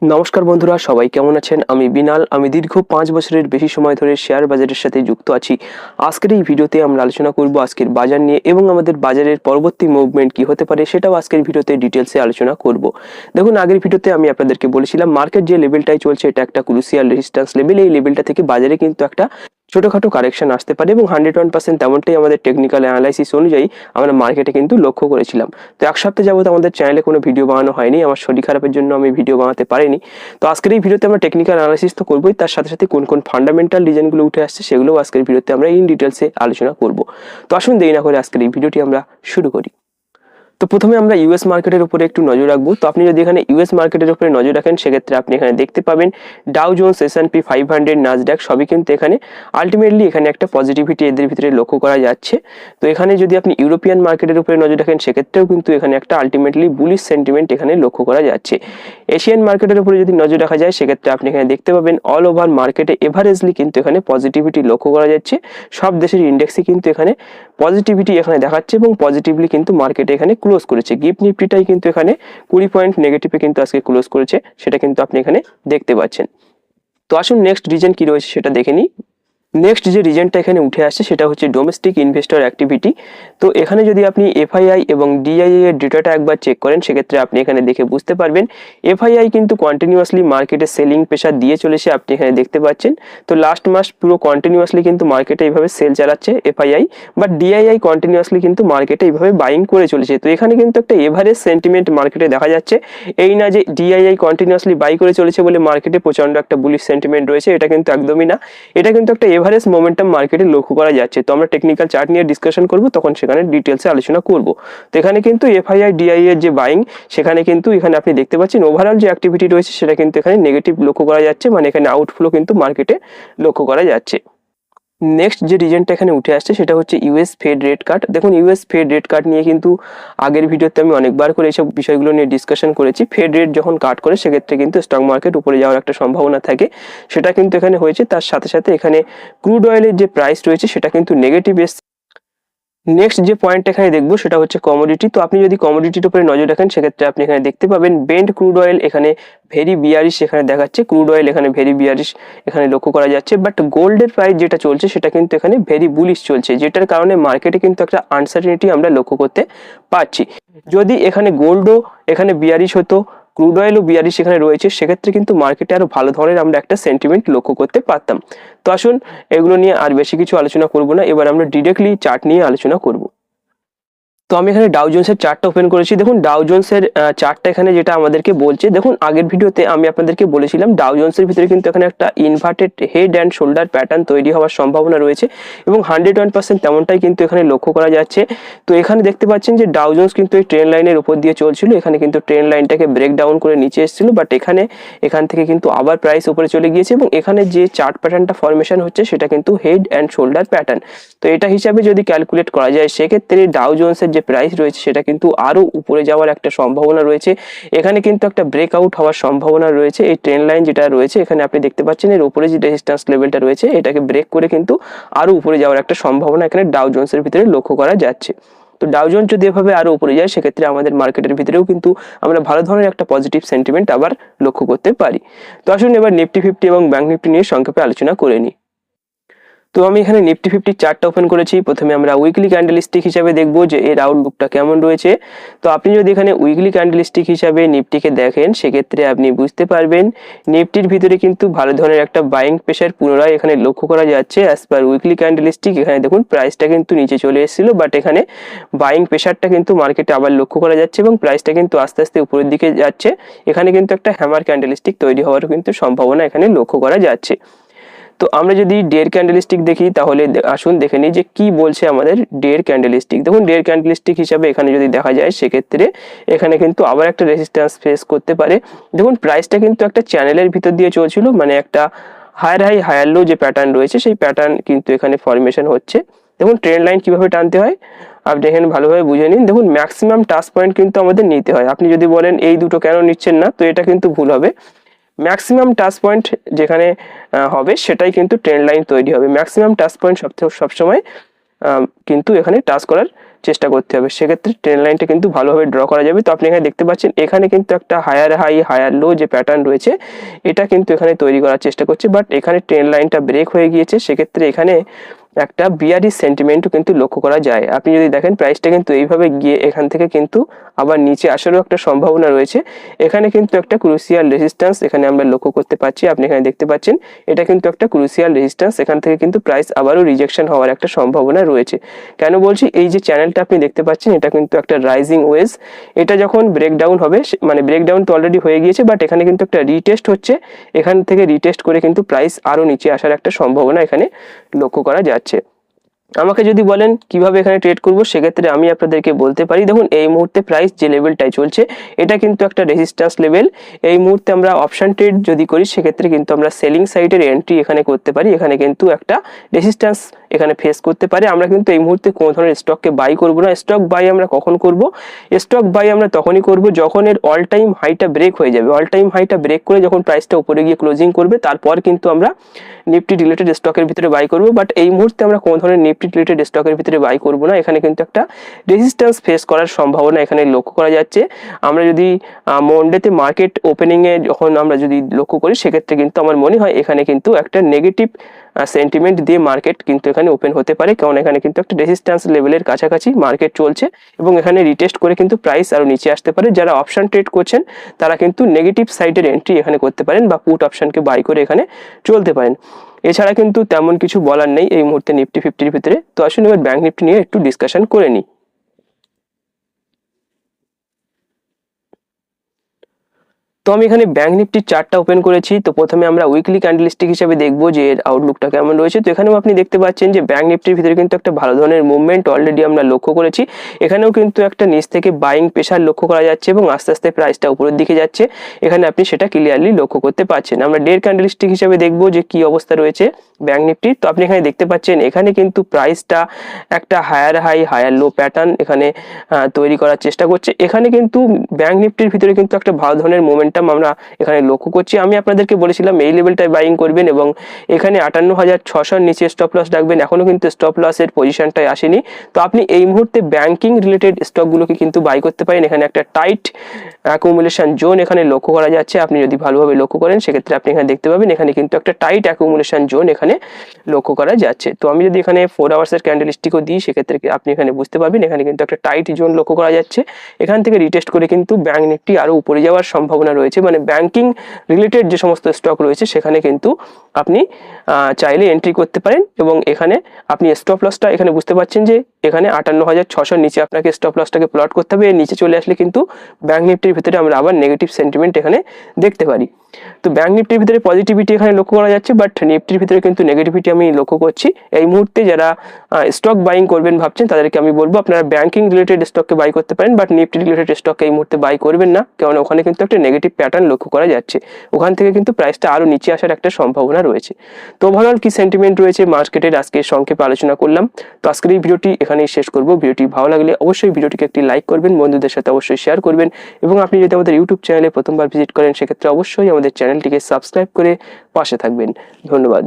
নমস্কার বন্ধুরা, সবাই কেমন আছেন? আমি বিনাল। আমি দীর্ঘ 5 বছরের বেশি সময় ধরে শেয়ার বাজারের সাথে যুক্ত আছি। আজকের এই ভিডিওতে আমরা আলোচনা করব আজকের বাজার নিয়ে এবং আমাদের বাজারের পরবর্তী মুভমেন্ট কি হতে পারে সেটাও আজকের ভিডিওতে ডিটেলসে আলোচনা করব। দেখুন, আগের ভিডিওতে আমি আপনাদেরকে বলেছিলাম মার্কেট যে লেভেলটাই চলছে এটা একটা ক্রুশিয়াল রেজিস্ট্যান্স লেভেল। এই লেভেলটা থেকে বাজারে কিন্তু একটা ছোটখাটো কারেকশন আসতে পারে এবং 101% তেমনটাই আমাদের টেকনিক্যাল অ্যানালাইসিস অনুযায়ী আমরা মার্কেটে কিন্তু লক্ষ্য করেছিলাম। তো এক সপ্তাহ যাবত আমাদের চ্যানেলে কোনো ভিডিও বানানো হয়নি, আমার শরীর খারাপের জন্য আমি ভিডিও বানাতে পারিনি। তো আজকের এই ভিডিওতে আমরা টেকনিক্যাল অ্যানালাইসিস তো করবোই, তার সাথে সাথে কোন কোন ফান্ডামেন্টাল রিজনগুলো উঠে আসছে সেগুলোও আজকের ভিডিওতে আমরা ইন ডিটেলসে আলোচনা করব। তো আসুন দেরি না করে আজকের এই ভিডিওটি আমরা শুরু করি। তো প্রথমে আমরা ইউএস মার্কেটের উপরে একটু নজর রাখবো। তো আপনি যদি এখানে ইউএস মার্কেটের উপরে নজর রাখেন সেক্ষেত্রে আপনি এখানে দেখতে পাবেন ডাউ জোন্স, S&P 500, নাসড্যাক সবই কিন্তু এখানে আলটিমেটলি এখানে একটা পজিটিভিটি এদের ভিতরে লক্ষ্য করা যাচ্ছে। তো এখানে যদি আপনি ইউরোপিয়ান মার্কেটের উপরে নজর রাখেন সেক্ষেত্রেও কিন্তু এখানে একটা আলটিমেটলি বুলিশ সেন্টিমেন্ট এখানে লক্ষ্য করা যাচ্ছে। এশিয়ান মার্কেটের উপরে যদি নজর রাখা যায় সেক্ষেত্রে আপনি এখানে দেখতে পাবেন অল ওভার মার্কেটে এভারেজলি কিন্তু এখানে পজিটিভিটি লক্ষ্য করা যাচ্ছে। সব দেশের ইন্ডেক্সই কিন্তু এখানে পজিটিভিটি এখানে দেখাচ্ছে এবং পজিটিভলি কিন্তু মার্কেটে এখানে ক্লোজ করেছে। গিফট নিফটিটাই কিন্তু এখানে 20 পয়েন্ট নেগেটিভে কিন্তু আজকে ক্লোজ করেছে, সেটা কিন্তু আপনি এখানে দেখতে পাচ্ছেন। তো আসুন নেক্সট রিজন কি রয়েছে সেটা দেখে নিই। নেক্সট যে রিজনটা এখানে উঠে আসছে সেটা হচ্ছে ডোমেস্টিক ইনভেস্টর অ্যাক্টিভিটি। তো এখানে যদি আপনি এফআইআই এবং ডিআইআই এর ডেটাটা একবার চেক করেন সেক্ষেত্রে আপনি এখানে দেখে বুঝতে পারবেন এফআইআই কিন্তু কন্টিনিউয়াসলি মার্কেটে সেলিং প্রেশার দিয়ে চলেছে, আপনি এখানে দেখতে পাচ্ছেন। তো লাস্ট মাস পুরো কন্টিনিউয়াসলি কিন্তু মার্কেটে এইভাবে সেল চালাচ্ছে এফআইআই, বাট ডিআইআই কন্টিনিউয়াসলি কিন্তু মার্কেটে এইভাবে বাইং করে চলেছে। তো এখানে কিন্তু একটা এভারেজ সেন্টিমেন্ট মার্কেটে দেখা যাচ্ছে। এই না যে ডিআইআই কন্টিনিউয়াসলি বাই করে চলেছে বলে মার্কেটে প্রচন্ড একটা বুলিশ সেন্টিমেন্ট রয়েছে, এটা কিন্তু একদমই না। এটা কিন্তু একটা এভারেজ মোমেন্টাম মার্কেটে লক্ষ্য করা যাচ্ছে। তো আমরা টেকনিক্যাল চার্ট নিয়ে ডিসকাশন করব, তখন সেখানে ডিটেলসে আলোচনা করব। তো এখানে কিন্তু এফআইআই ডিআই এর যে বাইং সেখানে কিন্তু এখানে আপনি দেখতে পাচ্ছেন ওভারঅল যে অ্যাক্টিভিটি রয়েছে সেটা কিন্তু এখানে নেগেটিভ লক্ষ্য করা যাচ্ছে, মানে এখানে আউটফ্লো কিন্তু মার্কেটে লক্ষ্য করা যাচ্ছে। নেক্সট যে রিজনটা এখানে উঠে আসছে সেটা হচ্ছে ইউএস ফেড রেট কাট। দেখুন, ইউএস ফেড রেট কাট নিয়ে কিন্তু আগের ভিডিওতে আমি অনেকবার করে এইসব বিষয়গুলো নিয়ে ডিসকাশন করেছি। ফেড রেট যখন কাট করে সেক্ষেত্রে কিন্তু স্টক মার্কেট উপরে যাওয়ার একটা সম্ভাবনা থাকে, সেটা কিন্তু এখানে হয়েছে। তার সাথে সাথে এখানে ক্রুড অয়েলের যে প্রাইস রয়েছে সেটা কিন্তু নেগেটিভ এসছে। নেক্সট যে পয়েন্ট এখানে দেখবো সেটা হচ্ছে কমোডিটি। তো আপনি যদি কমোডিটির উপরে নজর রাখেন সেক্ষেত্রে আপনি এখানে দেখতে পাবেন বেন্ড ক্রুড অয়েল এখানে ভেরি বিয়ারিশ এখানে দেখাচ্ছে, ক্রুড অয়েল এখানে ভেরি বিয়ারিশ এখানে লক্ষ্য করা যাচ্ছে। বাট গোল্ডের প্রাইস যেটা চলছে সেটা কিন্তু এখানে ভেরি বুলিশ চলছে, যেটার কারণে মার্কেটে কিন্তু একটা আনসার্টেনিটি আমরা লক্ষ্য করতে পারছি। যদি এখানে গোল্ডও এখানে বিয়ারিশ হতো, ক্রুড অয়েলও বিয়ারিশ এখানে রয়েছে, সেক্ষেত্রে কিন্তু মার্কেটে আরো ভালো ধরনের আমরা একটা সেন্টিমেন্ট লক্ষ্য করতে পারতাম। তো আসুন এগুলো নিয়ে আর বেশি কিছু আলোচনা করব না, এবার আমরা ডিরেক্টলি চার্ট নিয়ে আলোচনা করব। তো আমি এখানে ডাউ জোন্সের চার্টটা ওপেন করেছি। দেখুন ডাউ জোন্সের চার্টটা এখানে যেটা আমাদেরকে বলছে, দেখুন আগের ভিডিওতে আমি আপনাদেরকে বলেছিলাম ডাউ জোন্সের ভিতরে কিন্তু এখানে একটা inverted head and shoulder pattern তৈরি হওয়ার সম্ভাবনা রয়েছে এবং 101% তেমনটাই কিন্তু এখানে লক্ষ্য করা যাচ্ছে। তো এখানে দেখতে পাচ্ছেন যে ডাউ জোন্স কিন্তু এই ট্রেন লাইনের উপর দিয়ে চলছিল, এখানে কিন্তু ট্রেন লাইনটাকে ব্রেক ডাউন করে নিচে এসেছিল, বাট এখান থেকে কিন্তু আবার প্রাইস উপরে চলে গিয়েছে এবং এখানে যে চার্ট প্যাটার্নটা ফরমেশন হচ্ছে সেটা কিন্তু হেড অ্যান্ড শোল্ডার প্যাটার্ন। তো এটা হিসাবে যদি ক্যালকুলেট করা যায় সেক্ষেত্রে ডাউ জোন্সের যে প্রাইস রয়েছে সেটা কিন্তু আরো উপরে যাওয়ার একটা সম্ভাবনা রয়েছে। এখানে কিন্তু একটা ব্রেকআউট হওয়ার সম্ভাবনা রয়েছে। এই ট্রেন লাইন যেটা রয়েছে এখানে আপনি দেখতে পাচ্ছেন এর উপরে যে রেজিস্ট্যান্স লেভেলটা রয়েছে এটাকে ব্রেক করে কিন্তু আরো উপরে যাওয়ার একটা সম্ভাবনা এখানে ডাউ জোন্সের ভিতরে লক্ষ্য করা যাচ্ছে। তো ডাউ জোন্স যদি এভাবে আরো উপরে যায় সেক্ষেত্রে আমাদের মার্কেটের ভিতরেও কিন্তু আমরা ভালো ধরনের একটা পজিটিভ সেন্টিমেন্ট আবার লক্ষ্য করতে পারি। তো আসুন এবার নিফটি 50 এবং ব্যাংক নিফটি নিয়ে সংক্ষেপে আলোচনা করে নিই। তো আমি এখানে নিফটি 50 চার্টটা ওপেন করেছি। প্রথমে আমরা উইকলি ক্যান্ডেলস্টিক হিসাবে দেখব যে এর আউটলুকটা কেমন রয়েছে। তো আপনি যদি এখানে উইকলি ক্যান্ডেলস্টিক হিসাবে নিফটিকে দেখেন সেক্ষেত্রে আপনি বুঝতে পারবেন নিফটির ভিতরে কিন্তু ভালো ধরনের একটা বাইং প্রেশার পুনরায় এখানে লক্ষ্য করা যাচ্ছে। অ্যাজ পার উইকলি ক্যান্ডেলস্টিক এখানে দেখুন প্রাইসটা কিন্তু নিচে চলে এসেছিল, বাট এখানে বাইং প্রেশারটা কিন্তু মার্কেটে আবার লক্ষ্য করা যাচ্ছে এবং প্রাইসটা কিন্তু আস্তে আস্তে উপরের দিকে যাচ্ছে। এখানে কিন্তু একটা হ্যামার ক্যান্ডেলস্টিক তৈরি হওয়ারও কিন্তু সম্ভাবনা এখানে লক্ষ্য করা যাচ্ছে। তো আমরা যদি ডের ক্যান্ডেলস্টিক দেখি তাহলে আসুন দেখে নিই যে কি বলছে আমাদের ডের ক্যান্ডেলস্টিক। দেখুন ডের ক্যান্ডেলস্টিক হিসাবে এখানে যদি দেখা যায় সেক্ষেত্রে এখানে কিন্তু আবার একটা রেজিস্ট্যান্স ফেস করতে পারে। দেখুন প্রাইসটা কিন্তু একটা চ্যানেলের ভিতর দিয়ে চলছিল, মানে একটা হায়ার হাই হায়ার লো যে প্যাটার্ন রয়েছে সেই প্যাটার্ন কিন্তু এখানে ফরমেশন হচ্ছে। দেখুন ট্রেন্ড লাইন কিভাবে টানতে হয় আপনি এখানে ভালোভাবে বুঝে নিন। দেখুন ম্যাক্সিমাম টাচ পয়েন্ট কিন্তু আমাদের নিতে হয়। আপনি যদি বলেন এই দুটো কেন নিচ্ছেন না, তো এটা কিন্তু ভুল হবে। ম্যাক্সিমাম টাচ পয়েন্ট যেখানে হবে সেটাই কিন্তু ট্রেন্ড লাইন তৈরি হবে। ম্যাক্সিমাম টাচ পয়েন্ট সবসময় কিন্তু এখানে টাচ করার চেষ্টা করতে হবে, সেক্ষেত্রে ট্রেন্ড লাইনটা কিন্তু ভালোভাবে ড্র করা যাবে। তো আপনি এখানে দেখতে পাচ্ছেন এখানে কিন্তু একটা হায়ার হাই হায়ার লো যে প্যাটার্ন রয়েছে এটা কিন্তু এখানে তৈরি করার চেষ্টা করছে, বাট এখানে ট্রেন্ড লাইনটা ব্রেক হয়ে গিয়েছে, সেক্ষেত্রে এখানে একটা বিয়ারিশ সেন্টিমেন্টও কিন্তু লক্ষ্য করা যায়। আপনি যদি দেখেন প্রাইসটা কিন্তু এইভাবে গিয়ে এখান থেকে কিন্তু আবার নিচে আসারও একটা সম্ভাবনা রয়েছে। এখানে কিন্তু একটা ক্রুশিয়াল রেজিস্ট্যান্স এখানে আমরা লক্ষ্য করতে পারছি, আপনি এখানে দেখতে পাচ্ছেন এটা কিন্তু একটা ক্রুশিয়াল রেজিস্ট্যান্স, এখান থেকে কিন্তু প্রাইস আবারও রিজেকশন হওয়ার একটা সম্ভাবনা রয়েছে। কেন বলছি, এই যে চ্যানেলটা আপনি দেখতে পাচ্ছেন এটা কিন্তু একটা রাইজিং ওয়েজ, এটা যখন ব্রেকডাউন হবে মানে ব্রেকডাউন তো অলরেডি হয়ে গিয়েছে, বাট এখানে কিন্তু একটা রিটেস্ট হচ্ছে, এখান থেকে রিটেস্ট করে কিন্তু প্রাইস আরও নিচে আসার একটা সম্ভাবনা এখানে লক্ষ্য করা যাচ্ছে। আমাকে যদি বলেন কিভাবে এখানে ট্রেড করব, সেক্ষেত্রে আমি আপনাদেরকে বলতে পারি, দেখুন এই মুহূর্তে প্রাইস যে লেভেলটাই চলছে এটা কিন্তু একটা রেজিস্ট্যান্স লেভেল। এই মুহূর্তে আমরা অপশন ট্রেড যদি করি সেক্ষেত্রে কিন্তু আমরা সেলিং সাইডের এন্ট্রি এখানে করতে পারি, এখানে কিন্তু একটা রেজিস্ট্যান্স এখানে ফেস করতে পারে। আমরা কিন্তু এই মুহূর্তে কোনো ধরনের স্টককে বাই করব না। স্টক বাই আমরা কখন করব, স্টক বাই আমরা তখনই করব যখন এর অল টাইম হাইটা ব্রেক হয়ে যাবে। অল টাইম হাইটা ব্রেক করে যখন প্রাইসটা উপরে গিয়ে ক্লোজিং করবে তারপর কিন্তু আমরা নিফটি রিলেটেড স্টকের ভিতরে বাই করব, বাট এই মুহূর্তে আমরা কোনো ধরনের নিফটি রিলেটেড স্টকের ভিতরে বাই করব না। এখানে কিন্তু একটা রেজিস্ট্যান্স ফেস করার সম্ভাবনা এখানে লক্ষ্য করা যাচ্ছে। আমরা যদি মন্ডেতে মার্কেট ওপেনিং এ যখন আমরা যদি লক্ষ্য করি সেক্ষেত্রে কিন্তু আমার মনে হয় এখানে কিন্তু একটা নেগেটিভ সেন্টিমেন্ট দিয়ে মার্কেট কিন্তু এখানে ওপেন হতে পারে, কারণ এখানে কিন্তু একটা রেজিস্ট্যান্স লেভেলের কাছাকাছি মার্কেট চলছে এবং এখানে রিটেস্ট করে কিন্তু প্রাইস আরো নিচে আসতে পারে। যারা অপশন ট্রেড করছেন তারা কিন্তু নেগেটিভ সাইডের এন্ট্রি এখানে করতে পারেন বা পুট অপশনকে বাই করে এখানে চলতে পারেন। এছাড়া কিন্তু তেমন কিছু বলার নেই এই মুহূর্তে নিফটি ফিফটির ভিতরে। তো আসুন এবার ব্যাংক নিফটি নিয়ে একটু ডিসকাশন করে নিই। তো আমি এখানে ব্যাংক নিফটির চার্টটা ওপেন করেছি। তো প্রথমে আমরা উইকলি ক্যান্ডেলস্টিক হিসেবে দেখবো যে এর আউটলুকটা কেমন রয়েছে। তো এখানেও আপনি দেখতে পাচ্ছেন যে ব্যাংক নিফটির ভিতরে কিন্তু একটা ভালো ধরনের মুভমেন্ট অলরেডি আমরা লক্ষ্য করেছি। এখানেও কিন্তু একটা নিচ থেকে বাইং প্রেসার লক্ষ্য করা যাচ্ছে এবং আস্তে আস্তে প্রাইসটা উপরের দিকে যাচ্ছে, এখানে আপনি সেটা ক্লিয়ারলি লক্ষ্য করতে পারছেন। আমরা ডে ক্যান্ডেলস্টিক হিসেবে দেখবো যে কি অবস্থা রয়েছে ব্যাংক নিফটির। তো আপনি এখানে দেখতে পাচ্ছেন এখানে কিন্তু প্রাইসটা একটা higher high higher low pattern এখানে তৈরি করার চেষ্টা করছে। এখানে কিন্তু ব্যাংক নিফটির ভিতরে কিন্তু একটা ভালো ধরনের মোমেন্টাম আমরা এখানে লক্ষ্য করছি। আমি আপনাদেরকে বলেছিলাম এই লেভেলটায় বাইং করবেন এবং এখানে 58,600 নিচে স্টপ লস রাখবেন। এখনো কিন্তু স্টপ লসের পজিশনটাই আসেনি। তো আপনি এই মুহূর্তে ব্যাংকিং রিলেটেড স্টকগুলোকে কিন্তু বাই করতে পারেন। এখানে একটা টাইট অ্যাকুমুলেশন জোন এখানে লক্ষ্য করা যাচ্ছে। আপনি যদি ভালোভাবে লক্ষ্য করেন সেক্ষেত্রে আপনি এখানে দেখতে পাবেন এখানে কিন্তু একটা টাইট অ্যাকুমুলেশন জোন এখানে লক্ষ্য করা যাচ্ছে। তো আমি যদি এখানে 4 আওয়ার্সের ক্যান্ডেলস্টিকও দিই সেক্ষেত্রে আপনি এখানে বুঝতে পারবেন এখানে কিন্তু একটা টাইট জোন লক্ষ্য করা যাচ্ছে। এখান থেকে রিটেস্ট করে কিন্তু ব্যাংক নিফটি আরো উপরে যাওয়ার সম্ভাবনা রয়েছে, মানে ব্যাংকিং রিলেটেড যে সমস্ত স্টক রয়েছে সেখানে কিন্তু আপনি চাইলে এন্ট্রি করতে পারেন এবং এখানে আপনি স্টপ লসটা এখানে বুঝতে পারছেন যে এখানে 58,600 নিচে আপনাকে স্টপ লসটাকে প্লট করতে হবে। এর নিচে চলে আসলে কিন্তু ব্যাংক নিফটির ভিতরে আমরা আবার নেগেটিভ সেন্টিমেন্ট এখানে দেখতে পারি। তো ব্যাংক নিফটির ভিতরে পজিটিভিটি এখানে লক্ষ্য করা যাচ্ছে, বাট নিফটির ভিতরে কিন্তু নেগেটিভিটি আমি লক্ষ্য করছি। এই মুহূর্তে যারা স্টক বাইং করবেন ভাবছেন তাদেরকে আমি বলবো আপনারা ব্যাংকিং রিলেটেড স্টককে বাই করতে পারেন, বাট নিফটি রিলেটেড স্টককে এই মুহূর্তে বাই করবেন না, কারণ ওখানে কিন্তু একটা নেগেটিভ প্যাটার্ন লক্ষ্য করা যাচ্ছে। ওখান থেকে কিন্তু প্রাইসটা আরো নিচে আসার একটা সম্ভাবনা রয়েছে। তো ওভারঅল কি সেন্টিমেন্ট রয়েছে মার্কেটের আজকে সংক্ষেপে আলোচনা করলাম। তো আজকের এই ভিডিওটি এখানেই শেষ করব। ভিডিওটি ভালো লাগলে অবশ্যই ভিডিওটিকে একটি লাইক করবেন, বন্ধুদের সাথে অবশ্যই শেয়ার করবেন এবং আপনি যদি আমাদের ইউটিউব চ্যানেলে প্রথমবার ভিজিট করেন সেক্ষেত্রে অবশ্যই আমাদের চ্যানেলটিকে সাবস্ক্রাইব করে পাশে থাকবেন। ধন্যবাদ।